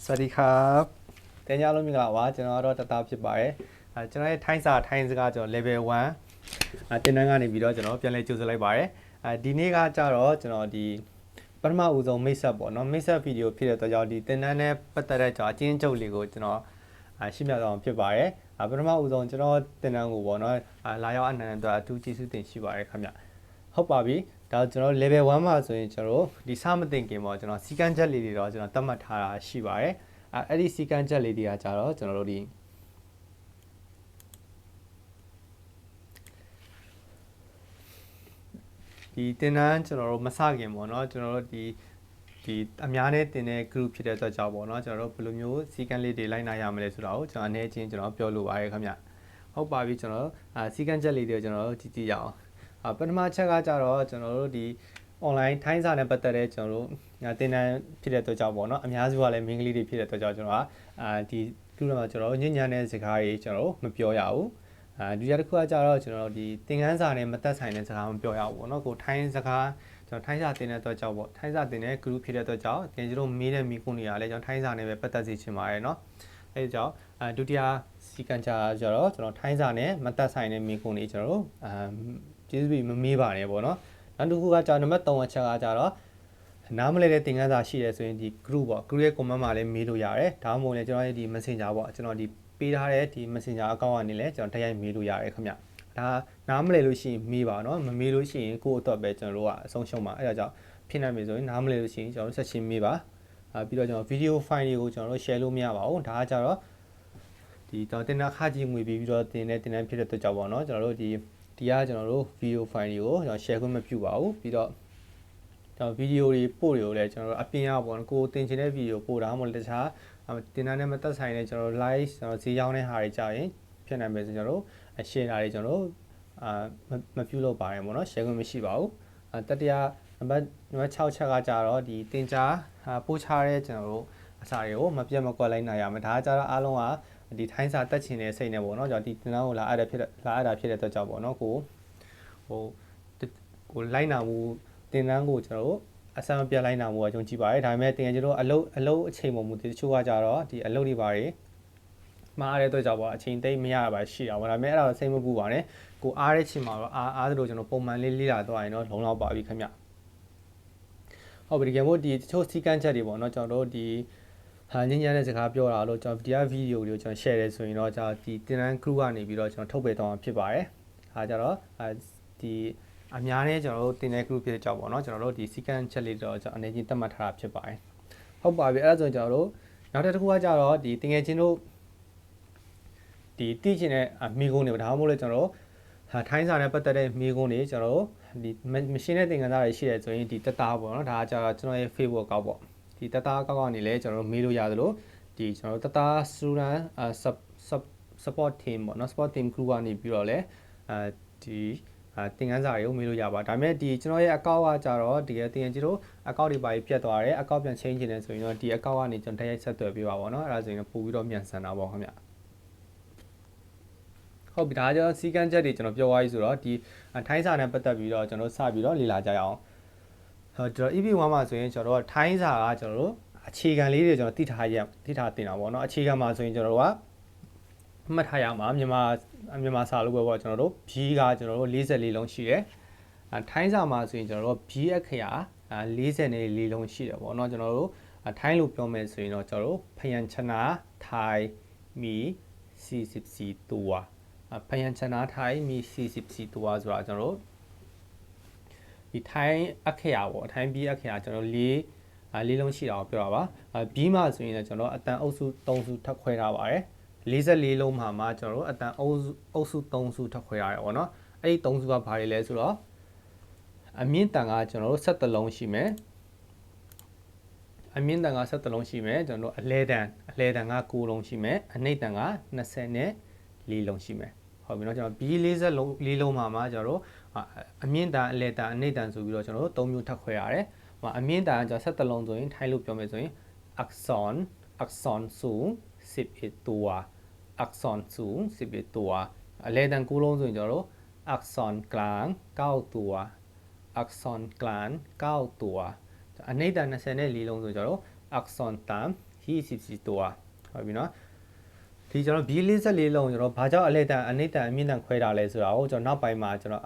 สวัสดีครับတင်ကြလို့မင်္ဂလာပါကျွန်တော်တော့တသားဖြစ်ပါတယ်ကျွန်တော်ရဲ့ထိုင်းစကားကျွန်တော် level 1တင်တန်းကနေပြီးတော့ကျွန်တော်ပြန်လဲကြိုးစားလိုက်ပါတယ်ဒီနေ့ကကြတော့ကျွန်တော်ဒီပထမဦးဆုံးမိတ်ဆက်ပေါ့နော်မိတ်ဆက်ဗီဒီယိုဖြစ်တဲ့အတွက်ကြောင့်ဒီတင်တန်းနဲ့ပတ်သက်တဲ့ကျွန်တော်အချင်းချုပ်လေးကိုကျွန်တော်ရှင်းပြသွားအောင်ဖြစ်ပါတယ်ပထမဦးဆုံးကျွန်တော်တင်တန်းကိုပေါ့နော်လာရောက်အနန္တအတွက်အထူးကျေးဇူးတင်ရှိပါတယ်ခင်ဗျဟုတ်ပါပြီဒါကျွန်တော် level 1မှာဆိုရင်ကျွန်တော်ဒီစမသိင်ခင်ပေါ့ကျွန်တော်စီကန်းချက်လေးတွေတော့ကျွန်တော်သတ်မှတ်ထားတာရှိပါတယ်အဲ့ဒီစီကန်းချက်လေးတွေကကြတော့ကျွန်တော်တို့ဒီတင်တန်းကျွန်တော်တို့မစခင်ပေါ့နော်ကျွန်တော်တို့ဒီအများနဲ့တင်တဲ့ group ဖြစ်တဲ့အတွက်ကြောင့်ပေါ့နော်ကျွန်တော်တို့ဘယ်လိုမျိုးစီကန်းလေးတွေလိုက်နိုင်ရမလဲဆိုတာကိုကျွန်တော်အနေချင်းကျွန်တော်ပြောလိုပါတယ်ခင်ဗျဟုတ်ပါပြီကျွန်တော်စီကန်းချက်လေးတွေကျွန်တော်တို့ကြည့်ရအောင်ပထမချက်ကကြတော့ကျွန်တော်တို့ဒီ online ထိုင်းစာနဲ့ပတ်သက်တဲ့ကျွန်တော်တို့တင်တန်းဖြစ်တဲ့အတွက်ကြောင့်ပေါ့နော်အများစုကလည်း main ကလေးတွေဖြစ်တဲ့အတွက်ကြောင့်ကျွန်တော်ဒီ group မှာကျွန်တော်ညဉ့်ညမ်းတဲ့စကားတွေကျွန်တော်မပြောရဘူးဒုတိယတစ်ခုကကြတော့ကျွန်တော်ဒီသင်ခန်းစာနဲ့မသက်ဆိုင်တဲ့စကားမပြောရဘူးပေါ့နော်ကိုထိုင်းစကားကျွန်တော်ထိုင်းစာတင်တဲ့အတွက်ကြောင့်ပေါ့ထိုင်းစာတင်တဲ့ group ဖြစ်တဲ့အတွက်ကြောင့်သင်တို့မေးတဲ့မိကုန်းတွေကလည်းကျွန်တော်ထိုင်းစာနဲ့ပဲပတ်သက်စေချင်ပါတယ်เนาะအဲဒီကြောင့်ဒုတိယစီကံကြတော့ကျွန်တော်ထိုင်းစာနဲ့မသက်ဆိုင်တဲ့မိကုန်းတွေကျွန်တော်တို့ကျေးဇူးပြီးမမေးပါနဲ့ပေါ့เนาะနောက်တစ်ခုကကျွန်တော်နံပါတ်3အချက်ကကြတော့နားမလဲတဲ့သင်ခန်းစာရှိတယ်ဆိုရင်ဒီ group ပေါ့ group ရဲ့ comment မှာလည်းမေးလို့ရတယ်ဒါမှမဟုတ်လည်းကျွန်တော်ရဲ့ဒီ messenger ပေါ့ကျွန်တော်ဒီပေးထားတဲ့ဒီ messenger account ကနေလည်းကျွန်တော်တိုက်ရိုက်မေးလို့ရတယ်ခင်ဗျဒါနားမလဲလို့ရှိရင်မေးပါเนาะမမေးလို့ရှိရင်ကိုယ့်အတွက်ပဲကျွန်တော်တို့ကအဆုံးရှုံးပါအဲ့ဒါကြောင့်ဖြစ်နိုင်ပြီဆိုရင်နားမလဲလို့ရှိရင်ကျွန်တော်တို့ဆက်ချင်းမေးပါပြီးတော့ကျွန်တော် video file တွေကိုကျွန်တော်တို့ share လို့မရပါဘူးဒါကကြတော့ဒီတော့တင်တာခကြီးငွေပြီးတော့တင်တဲ့တင်တန်းဖြစ်တဲ့အတွက်ကြောင့်ပေါ့เนาะကျွန်တော်တို့ဒီကကျွန်တော်တို့ video file တွေကိုကျွန်တော် share ခွင့်မပြုပါဘူးပြီးတော့ကျွန်တော် video တွေပို့တွေကိုလည်းကျွန်တော်တို့အပြင်ရပေါ့ကိုတင်ချင်တဲ့ video ပို့တာမှမဟုတ်တခြားတင်တန်းနဲ့မသက်ဆိုင်တဲ့ကျွန်တော်တို့ live ကျွန်တော်ဈေးရောက်တဲ့ဟာတွေကြာရင်ဖြစ်နိုင်မယ်ဆိုကျွန်တော်တို့ share တာတွေကျွန်တော်တို့မပြုလုပ်ပါနဲ့ပေါ့နော် share ခွင့်မရှိပါဘူးတတိယနံပါတ်6ချက်ကကြတော့ဒီတင်ကြားပို့ချတဲ့ကျွန်တော်တို့အစာတွေကိုမပြတ်မကွက်လိုက်နိုင်ရမယ်ဒါကကြတော့အားလုံးကဒီထိုင်းစာတက်ချင်တဲ့စိတ်နဲ့ပေါ့နော်ကျွန်တော်ဒီတင်တန်းကိုလာအပ်တာဖြစ်တဲ့အတွက်ကြောင့်ပေါ့နော်ကိုလိုက်နာမှုတင်တန်းကိုကျွန်တော်တို့အစမပြတ်လိုက်နာမှုကကျွန်တော်ကြည့်ပါတယ်ဒါပေမဲ့တင်ကျွန်တော်အလုပ်အချိန်ပေါ်မူတချို့ကကြတော့ဒီအလုပ်တွေပါတွေမှားတဲ့အတွက်ကြောင့်ပေါ့အချိန်သိမရပါရှိအောင်ဒါပေမဲ့အဲ့ဒါစိတ်မပူပါနဲ့ကိုအားတဲ့ချိန်မှာတော့အားသလိုကျွန်တော်ပုံမှန်လေးလေ့လာသွားရင်တော့လုံလောက်ပါပြီခင်ဗျဟုတ်ပြီဒီကမို့ဒီတချို့စီကန်းချက်တွေပေါ့နော်ကျွန်တော်တို့ဒီညဉ့်ညမ်းတဲ့စကားပြောတာလို့ကျွန်တော်ဒီဗီဒီယိုတွေကိုကျွန်တော် share တယ်ဆိုရင်တော့ကျွန်တော်ဒီတင်တန်း group ကနေပြီးတော့ကျွန်တော်ထုတ်ပေးသွားမှာဖြစ်ပါတယ်ဒါကြတော့ဒီအများနဲ့ကျွန်တော်တို့တင်တဲ့ group ဖြစ်တဲ့ကြောင့်ပေါ့နော်ကျွန်တော်တို့ဒီ sequence ချက်လေးတော့ကျွန်တော်အနေချင်းသတ်မှတ်ထားတာဖြစ်ပါတယ်ဟုတ်ပါပြီအဲ့ဒါဆိုကျွန်တော်တို့နောက်တစ်ခုကကြတော့ဒီတင်ငယ်ချင်းတို့ဒီတိကျင်တဲ့မိကုန်းတွေဒါမှမဟုတ်လေကျွန်တော်တို့ထိုင်းစာနဲ့ပတ်သက်တဲ့မိကုန်းတွေကျွန်တော်တို့ဒီမရှင်းတဲ့သင်ခန်းစာတွေရှိတယ်ဆိုရင်ဒီတသားပေါ့နော်ဒါကကြတော့ကျွန်တော်ရဲ့ Facebook account ပေါ့ဒီတသားaccount ကနေလည်းကျွန်တော်တို့မေးလို့ရသလိုဒီကျွန်တော်တို့တသား student support team ပေါ့နော် support team group ကနေပြီးတော့လည်းဒီသင်ခန်းစာတွေကိုမေးလို့ရပါဒါပေမဲ့ဒီကျွန်တော်ရဲ့ account ကကြတော့ဒီတင်ငယ်ချင်းတို့ account တွေပါပြတ်သွားတယ် account ပြန် change နေတယ်ဆိုရင်တော့ဒီ account ကနေကျွန်တော်တိုက်ရိုက်ဆက်သွယ်ပေးပါပေါ့နော်အဲ့ဒါဆိုရင်ပို့ပြီးတော့မြန်ဆန်တာပေါ့ခင်ဗျဟုတ်ပြီဒါကြောင့်စီကန်းချက်တွေကျွန်တော်ပြောသွားပြီဆိုတော့ဒီထိုင်းစာနဲ့ပတ်သက်ပြီးတော့ကျွန်တော်စပြီးတော့လေ့လာကြရအောင်ကျွန်တော် EP1 မှာဆိုရင်ကျွန်တော်တို့ထိုင်းစာကကျွန်တော်တို့အခြေခံလေးတွေကျွန်တော်သိထားတင်တာပေါ့နော်အခြေခံမှာဆိုရင်ကျွန်တော်တို့ကမှတ်ထားရမှာမြန်မာစာလို့ပဲပေါ့ကျွန်တော်တို့ B ကကျွန်တော်တို့44လုံးရှိတယ်ထိုင်းစာမှာဆိုရင်ကျွန်တော်တို့ B အခရာ44လုံးရှိတယ်ပေါ့နော်ကျွန်တော်တို့ထိုင်းလို့ပြောမယ်ဆိုရင်တော့ကျွန်တော်တို့ဖယန်ချနာထိုင်းမီ44ตัวဖယန်ချနာထိုင်းမီ44ตัวဆိုတာကျွန်တော်တို့ဒီထိုင်းအခရာပေါ့ထိုင်း B အခရာကျွန်တော်လေးလုံးရှိတာကိုပြောတာပါ B မှာဆိုရင်လည်းကျွန်တော်အတန်အုပ်စု3စုထပ်ခွဲထားပါတယ်44လုံးမှာကျွန်တော်တို့အတန်အုပ်စု3စုထပ်ခွဲရတယ်ပေါ့နော်အဲ့ဒီ3စုကဘာတွေလဲဆိုတော့အမြင့်တန်ကကျွန်တော်တို့17လုံးရှိမယ်အမြင့်တန်က17လုံးရှိမယ်ကျွန်တော်တို့အလဲတန်က9လုံးရှိမယ်အနှိမ့်တန်က24လုံးရှိမယ်ဟုတ်ပြီเนาะကျွန်တော် B40 လုံးမှာကျွန်တော်တို့အမြင့်တန်အလဲတန်အနှိမ့်တန်ဆိုပြီးတော့ကျွန်တော်တို့3မျိုးထပ်ခွဲရတယ်အမြင့်တန်ကကျွန်တော်17လုံးဆိုရင်ထိုင်းလို့ပြောမယ်ဆိုရင် axon สูง11ตัวอักษรสูง11ตัวအလဲတန်9လုံးဆိုရင်ကျွန်တော်တို့อักษรกลาง9ตัวอักษรกลาง9ตัวအနှိမ့်တန်24လုံးဆိုရင်ကျွန်တော်တို့อักษรต่ำ BCC ตัวဟုတ်ပြီနော်ဒီကျွန်တော် B44 လုံးကျွန်တော်ဘာကြောင့်အလဲတန်အနိတန်အမြင့်တန်ခွဲတာလဲဆိုတာကိုကျွန်တော်နောက်ပိုင်းမှာကျွန်တော်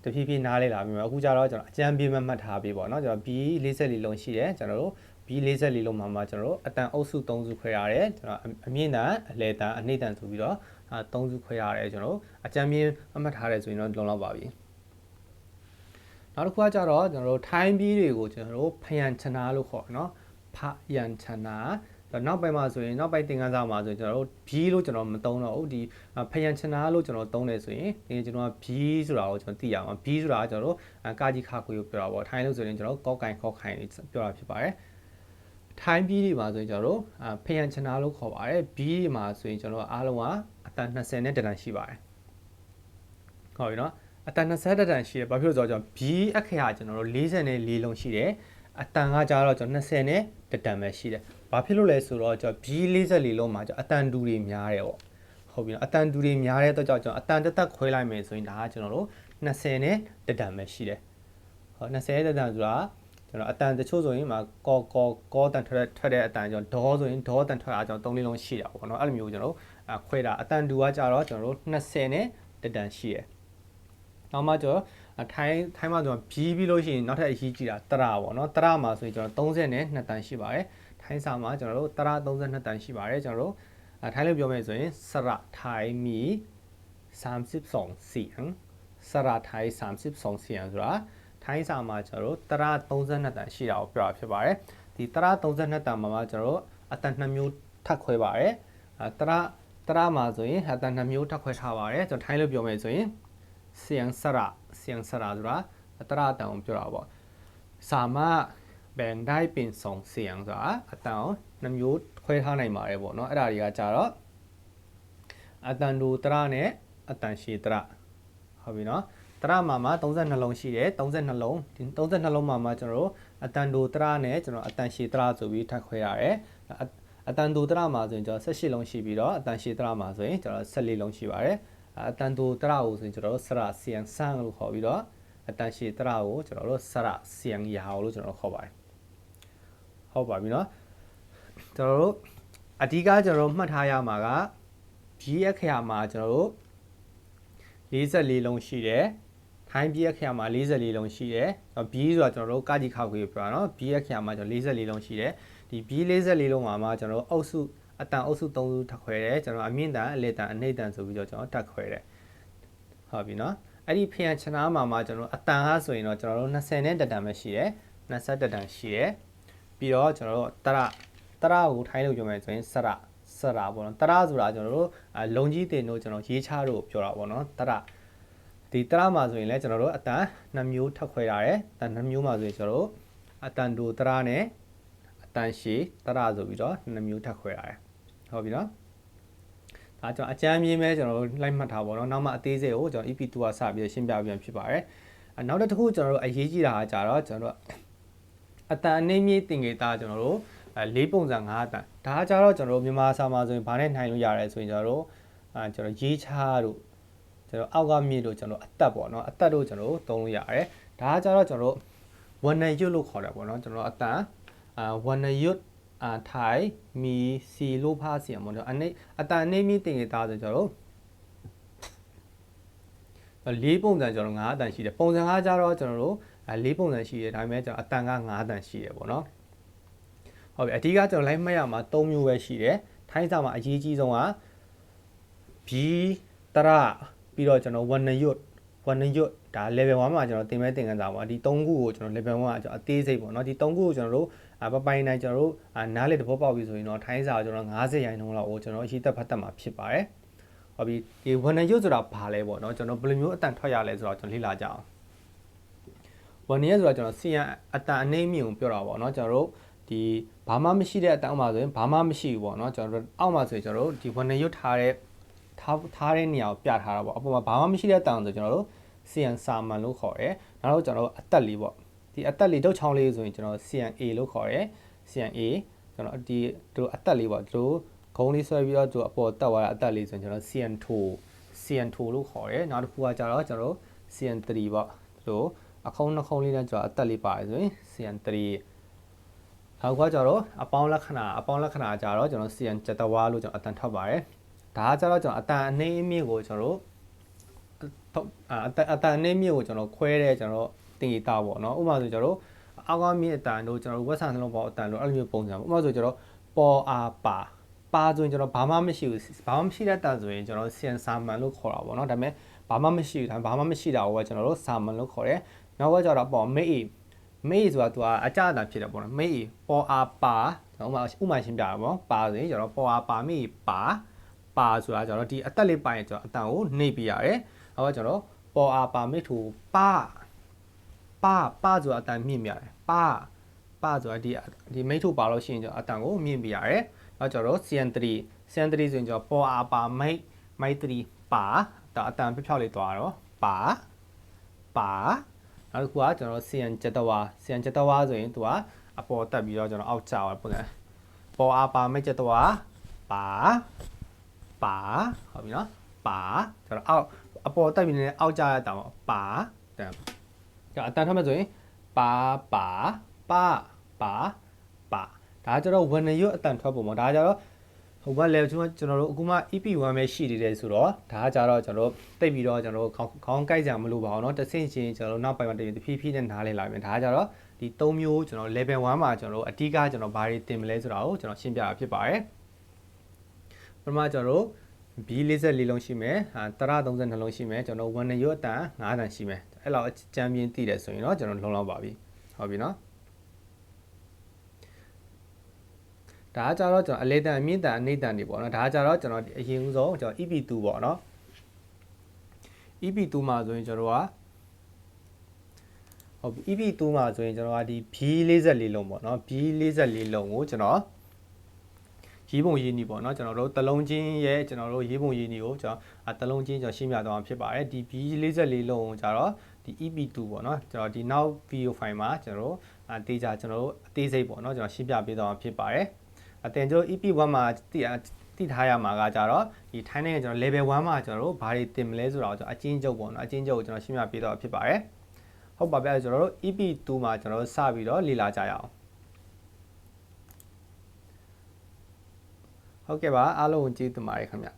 တဖြည်းဖြည်းနားလဲလာပြီအခုကျတော့ကျွန်တော်အကြမ်းပြေးမှတ်ထားပြီပေါ့နော်ကျွန်တော် B44 လုံးရှိတယ်ကျွန်တော်တို့ B44 လုံးမှာကျွန်တော်တို့အတန်အုပ်စု3စုခွဲရတယ်ကျွန်တော်အမြင့်တန်အလဲတန်အနိတန်ဆိုပြီးတော့3စုခွဲရတယ်ကျွန်တော်တို့အကြမ်းပြေးမှတ်ထားတယ်ဆိုရင်တော့လုံလောက်ပါပြီနောက်တစ်ခုကကြတော့ကျွန်တော်တို့ထိုင်းပြီးတွေကိုကျွန်တော်တို့ဖယန်ချနာလို့ခေါ်တယ်နော်ဖယန်ချနာနောက်ပိုင်းမှာဆိုရင်နောက်ပိုင်းသင်ခန်းစာမှာဆိုရင်ကျွန်တော်တို့ B လို့ကျွန်တော်မသုံးတော့ဘူးဒီဖယန်ချနာလို့ကျွန်တော်သုံးတယ်ဆိုရင်ဒီကျွန်တော်က B ဆိုတာကိုကျွန်တော်သိရအောင် B ဆိုတာကကျွန်တော်တို့ကာကြီးခါခွေကိုပြောတာပေါ့ထိုင်းလို့ဆိုရင်ကျွန်တော်ကော့ကိုင်ခေါ့ခိုင်ပြောတာဖြစ်ပါတယ်ထိုင်း B တွေမှာဆိုရင်ကျွန်တော်တို့ဖယန်ချနာလို့ခေါ်ပါတယ် B တွေမှာဆိုရင်ကျွန်တော်အားလုံးကအတန်20နဲ့တန်ရှိပါတယ်ဟုတ်ပြီနော်အတန်20တန်ရှိတယ်ဘာဖြစ်လို့ဆိုတော့ကျွန်တော် B အခရာကျွန်တော်တို့44လုံးရှိတယ်အတန်ကကြတော့ကျွန်တော်20နဲ့တန်ပဲရှိတယ်ဘာဖြစ်လို့လဲဆိုတော့ကျွန်တော် B44 လုံးမှာကျွန်တော်အတန်တူတွေများတယ်ပေါ့ဟုတ်ပြီနော်အတန်တူတွေများတဲ့အတွက်ကြောင့်ကျွန်တော်အတန်တက်ခွဲလိုက်မယ်ဆိုရင်ဒါကကျွန်တော်တို့20နဲ့တန်ပဲရှိတယ်ဟော20နဲ့တန်ဆိုတာကျွန်တော်အတန်တချို့ဆိုရင်မှာကောတန်ထွက်တဲ့အတန်ကျွန်တော်ဒေါဆိုရင်ဒေါတန်ထွက်တာကျွန်တော်3လေးလုံးရှိတာပေါ့နော်အဲ့လိုမျိုးကျွန်တော်တို့ခွဲတာအတန်တူကကြတော့ကျွန်တော်တို့20နဲ့တန်ရှိတယ်နောက်မှကျွန်တော်ထိုင်းမှာကျွန်တော်ပြီးလို့ရှိရင်နောက်ထပ်အရေးကြီးတာတရပေါ့နော်တရမှာဆိုရင်ကျွန်တော်30နဲ့2တန်ရှိပါတယ်ထိုင်းစာမှာကျွန်တော်တို့တရ32တန်ရှိပါတယ်ကျွန်တော်တို့ထိုင်းလို့ပြောမယ်ဆိုရင်စရထိုင်းမီ32เสียงစရထိုင်း32เสียงဆိုတာထိုင်းစာမှာကျွန်တော်တို့တရ32တန်ရှိတာကိုပြောတာဖြစ်ပါတယ်ဒီတရ32တန်မှာကျွန်တော်တို့အတန်2မျိုးထပ်ခွဲပါတယ်တရမှာဆိုရင်အတန်2မျိုးထပ်ခွဲထားပါတယ်ကျွန်တော်ထိုင်းလို့ပြောမယ်ဆိုရင်เสียงสระဆိုတာတရအတန်ကိုပြောတာပေါ့စာမแบ่งได้เป็น2เสียงဆိုတာအတန်ကို2မျိုးခွဲထားနိုင်ပါတယ်ပေါ့နော်အဲ့ဒါတွေကကြတော့အတန်တူတရနဲ့အတန်ရှည်တရဟုတ်ပြီနော်တရမှာ32လုံးရှိတယ်32လုံးဒီ32လုံးမှာကျွန်တော်တို့အတန်တူတရနဲ့ကျွန်တော်အတန်ရှည်တရဆိုပြီးထပ်ခွဲရတယ်အတန်တူတရမှာဆိုရင်ကျွန်တော်18လုံးရှိပြီးတော့အတန်ရှည်တရမှာဆိုရင်ကျွန်တော်14လုံးရှိပါတယ်အတန်တူတရကိုဆိုရင်ကျွန်တော်တို့စရเสียงဆန်းလို့ခေါ်ပြီးတော့အတန်ရှည်တရကိုကျွန်တော်တို့စရเสียงยาวလို့ကျွန်တော်တို့ခေါ်ပါတယ်ဟုတ်ပါပြီเนาะကျွန်တော်တို့အဓိကကျွန်တော်တို့မှတ်ထားရမှာက B အခရာမှာကျွန်တော်တို့44လုံးရှိတယ်ထိုင်း B အခရာမှာ44လုံးရှိတယ် B ဆိုတာကျွန်တော်တို့ကာကြီးခောက်ကြီးပြောတာเนาะ B အခရာမှာကျွန်တော်44လုံးရှိတယ်ဒီ B 44လုံးမှာကျွန်တော်တို့အုပ်စုအတန်အုပ်စု3စုထပ်ခွဲတယ်ကျွန်တော်အမြင့်တန်အလဲတန်အနှိမ့်တန်ဆိုပြီးတော့ကျွန်တော်တက်ခွဲတယ်ဟုတ်ပြီเนาะအဲ့ဒီဖျံချနာမှာကျွန်တော်အတန်ဟာဆိုရင်တော့ကျွန်တော်တို့20နဲ့တန်ပဲရှိတယ်20တန်ရှိတယ်ပြီးတော့ကျွန်တော်တို့တရကိုထိုင်းလို့ပြောမယ်ဆိုရင်စရပေါ့နော်တရဆိုတာကျွန်တော်တို့လုံကြီးတင်တို့ကျွန်တော်ရေးချတို့ပြောတာပေါ့နော်တရဒီတရမှာဆိုရင်လည်းကျွန်တော်တို့အတန်2မျိုးထပ်ခွဲရတယ်အတန်2မျိုးမှာဆိုရင်ကျွန်တော်တို့အတန်တူတရနဲ့အတန်ရှည်တရဆိုပြီးတော့2မျိုးထပ်ခွဲရတယ်ဟုတ်ပြီနော်ဒါကျွန်တော်အကြမ်းမြင်မဲ့ကျွန်တော်တို့လိုက်မှတ်ထားပါတော့နောက်မှအသေးစိတ်ကိုကျွန်တော် EP2 ကစပြီးရှင်းပြပြန်ဖြစ်ပါတယ်နောက်တစ်ခုကျွန်တော်တို့အရေးကြီးတာကကြတော့ကျွန်တော်တို့အတန်အနှိမ့်မြေးတင်ကေတာကျွန်တော်တို့၄ပုံစံ5အတန်ဒါကကြတော့ကျွန်တော်တို့မြန်မာစာမှာဆိုရင်ဘာနဲ့နိုင်လို့ရတယ်ဆိုရင်ကျွန်တော်တို့ရေးချတို့ကျွန်တော်အောက်ကမြေတို့ကျွန်တော်အသက်ပေါ့နော်အသက်တို့ကျွန်တော်တို့သုံးလို့ရတယ်ဒါကကြတော့ကျွန်တော်တို့ဝဏ္ဏရွတ်လို့ခေါ်တယ်ပေါ့နော်ကျွန်တော်အတန်ဝဏ္ဏရွတ်ထိုင်မီစီလို့ဖားစီအောင်ပေါ့နော်အတန်နေမီတင်ကေတာဆိုကျွန်တော်တို့၄ပုံစံကျွန်တော်5အတန်ရှိတယ်ပုံစံ5ကြတော့ကျွန်တော်တို့၄ပုံစံရှိတယ်ဒါပေမဲ့ကျွန်တော်အတန်က5တန်ရှိတယ်ပေါ့နော်ဟုတ်ပြီအဓိကကျွန်တော်လိုက်မှတ်ရမှာ3မျိုးပဲရှိတယ်ထိုင်းစာမှာအရေးကြီးဆုံးက B တရပြီးတော့ကျွန်တော်ဝဏ္ဏရွတ်ဒါ level 1မှာကျွန်တော်သင်မဲ့သင်ခန်းစာပါဒီ3ခုကိုကျွန်တော် level 1ကကျွန်တော်အသေးစိတ်ပေါ့နော်ဒီ3ခုကိုကျွန်တော်တို့ပပိုင်နိုင်ကျွန်တော်တို့နားလေသဘောပေါက်ပြီဆိုရင်တော့ထိုင်းစာကျွန်တော်90ရာခိုင်နှုန်းလောက်ကိုကျွန်တော်ရေးသက်ဖတ်တတ်မှာဖြစ်ပါတယ်ဟုတ်ပြီဒီဝဏ္ဏရွတ်ဆိုတာဘာလဲပေါ့နော်ကျွန်တော်ဘယ်လိုမျိုးအတန်ထွက်ရလဲဆိုတော့ကျွန်တော်လေ့လာကြအောင်ဝဏ္ဏရွတ်ဆိုတာကျွန်တော်စီယံအတန်အနှိမ့်မြင့်ကိုပြောတာပေါ့နော်ကျွန်တော်တို့ဒီဘာမှမရှိတဲ့အတန်အောက်မှာဆိုရင်ဘာမှမရှိဘူးပေါ့နော်ကျွန်တော်တို့အောက်မှာဆိုရင်ကျွန်တော်တို့ဒီဝဏ္ဏရွတ်ထားတဲ့နေရာကိုပြထားတာပေါ့အပေါ်မှာဘာမှမရှိတဲ့အတန်ဆိုကျွန်တော်တို့စီယံစာမန်လို့ခေါ်တယ်နောက်တော့ကျွန်တော်တို့အသက်လေးပေါ့ဒီအသက်လေးတုတ်ချောင်းလေးဆိုရင်ကျွန်တော် CNA လို့ခေါ်တယ် CNA ကျွန်တော်ဒီတို့အသက်လေးပေါ့တို့ဂုံးလေးဆွဲပြီးတော့တို့အပေါ်တက်သွားတဲ့အသက်လေးဆိုရင်ကျွန်တော် CN2 လို့ခေါ်တယ်နောက်တစ်ခုကကြတော့ကျွန်တော် CN3 ပေါ့တို့အခုံးနှခုံးလေးနဲ့ကျွန်တော်အသက်လေးပါတယ်ဆိုရင် CN3 နောက်ကကျတော့အပေါင်းလက္ခဏာကြတော့ကျွန်တော် CN ကျက်တဝါလို့ကျွန်တော်အတန်ထွက်ပါတယ်ဒါကကျတော့ကျွန်တော်အတန်အနေအမြင့်ကိုကျွန်တော်အတန်အနေမြင့်ကိုကျွန်တော်ခွဲတဲ့ကျွန်တော်တင်တာပေါ့နော်ဥပမာဆိုကျွန်တော်အောက်ကမြင့်အတန်တို့ကျွန်တော်ဝက်ဆန်နှလုံးပေါအတန်တို့အဲ့လိုမျိုးပုံစံပေါ့ဥပမာဆိုကျွန်တော်ပေါ်အားပါဆိုရင်ကျွန်တော်ဘာမှမရှိတဲ့တန်ဆိုရင်ကျွန်တော် CN စာမန်လို့ခေါ်တာပေါ့နော်ဒါပေမဲ့ဘာမှမရှိတာကိုပဲကျွန်တော်တို့စာမန်လို့ခေါ်တယ်နောက်ကကျတော့ပေါ်မေးဆိုတာသူကအကြအတန်ဖြစ်တယ်ပေါ့နော်မေးပေါ်အားပါဥမာရှင်းပြတာပေါ့ပါဆိုရင်ကျွန်တော်ပေါ်အားပါမေးပါဆိုတာကျွန်တော်ဒီအသက်လေးပိုင်းကျွန်တော်အတန်ကိုနှိပ်ပြရတယ်နောက်ကကျွန်တော်ပေါ်အားပါမေးထူပါဆိုတာအတန်မြင့်ပြရတယ်ပါဆိုတာဒီမိတ်ထူပါလို့ရှိရင်ကျွန်တော်အတန်ကိုမြင့်ပြရတယ်နောက်ကျွန်တော် CN3 ဆိုရင်ကျွန်တော်ပေါ်အားပါမိတ်3ပါဒါအတန်ဖြောက်လေးသွားတော့ပါနောက်တစ်ခုကကျွန်တော် CN ကျက်တဝါဆိုရင်သူကအပေါ်တက်ပြီးတော့ကျွန်တော်အောက်ကျသွားပုံစံပေါ်အားပါမိတ်ကျက်တဝါပါဟုတ်ပြီနော်ပါကျွန်တော်အောက်အပေါ်တက်ပြီးနေအောက်ကျရတာပေါ့ပါတန်ကျွန်တော်အတန်ထွက်မှဆိုရင်ပါဒါကကျတော့ဝန်ရွတ်အတန်ထွက်ပုံပေါ့ဒါကကျတော့ဟိုဘက်လေကျွန်တော်တို့အခုမှ EP1 ပဲရှိနေတယ်ဆိုတော့ဒါကကြတော့ကျွန်တော်တိတ်ပြီးတော့ကျွန်တော်ခေါင်းကိုက်ကြမလို့ပါအောင်เนาะတစ်ဆင့်ချင်းကျွန်တော်နောက်ပိုင်းမှာတဖြည်းနဲ့နားလည်လာမယ်ဒါကကြတော့ဒီ၃မျိုးကျွန်တော် level 1မှာကျွန်တော်အဓိကကျွန်တော်ဘာတွေတင်မလဲဆိုတာကိုကျွန်တော်ရှင်းပြတာဖြစ်ပါတယ်ပထမကျွန်တော် B44 လုံးရှိမယ်တရ32လုံးရှိမယ်ကျွန်တော်1ရွတ်အတန်9တန်ရှိမယ်အဲ့လောက်ချမ်းပြင်းသိတယ်ဆိုရင်တော့ကျွန်တော်လုံလောက်ပါပြီဟုတ်ပြီเนาะဒါကကြတော့ကျွန်တော်အလေးတန်အမြင့်တန်အနေတန်တွေပေါ့နော်ဒါကကြတော့ကျွန်တော်အရင်ဦးဆုံးကျွန်တော် EP2 ပေါ့နော် EP2 မှာဆိုရင်ကျွန်တော်ကဟုတ် EP2 မှာဆိုရင်ကျွန်တော်ကဒီ B44 လုံးပေါ့နော် B44 လုံးကိုကျွန်တော်ရေးပုံရေးနည်းပေါ့နော်ကျွန်တော်တို့တလုံးချင်းရဲ့ကျွန်တော်တို့ရေးပုံရေးနည်းကိုကျွန်တော်တလုံးချင်းကျွန်တော်ရှင်းပြသွားမှာဖြစ်ပါတယ်ဒီ B44 လုံးကိုကြတော့ဒီ EP2 ပေါ့နော်ကျွန်တော်ဒီနောက် video file မှာကျွန်တော်တို့အသေးစိတ်ပေါ့နော်ကျွန်တော်ရှင်းပြပေးသွားမှာဖြစ်ပါတယ်အတင်ကျွန်တော် EP1 မှာတိထားရမှာကကြတော့ဒီထိုင်းနိုင်ငံကျွန်တော် level 1မှာကျွန်တော်တို့ဘာတွေတင်မလဲဆိုတာကိုကျွန်တော်အချင်းချုပ်ပေါ့နော်အချင်းချုပ်ကိုကျွန်တော်ရှင်းပြပေးတော့ဖြစ်ပါတယ်ဟုတ်ပါပြီကျွန်တော်တို့ EP2 မှာကျွန်တော်တို့စပြီးတော့လေ့လာကြရအောင်ဟုတ်ကဲ့ပါအားလုံးကိုကျေးဇူးတင်ပါတယ်ခင်ဗျ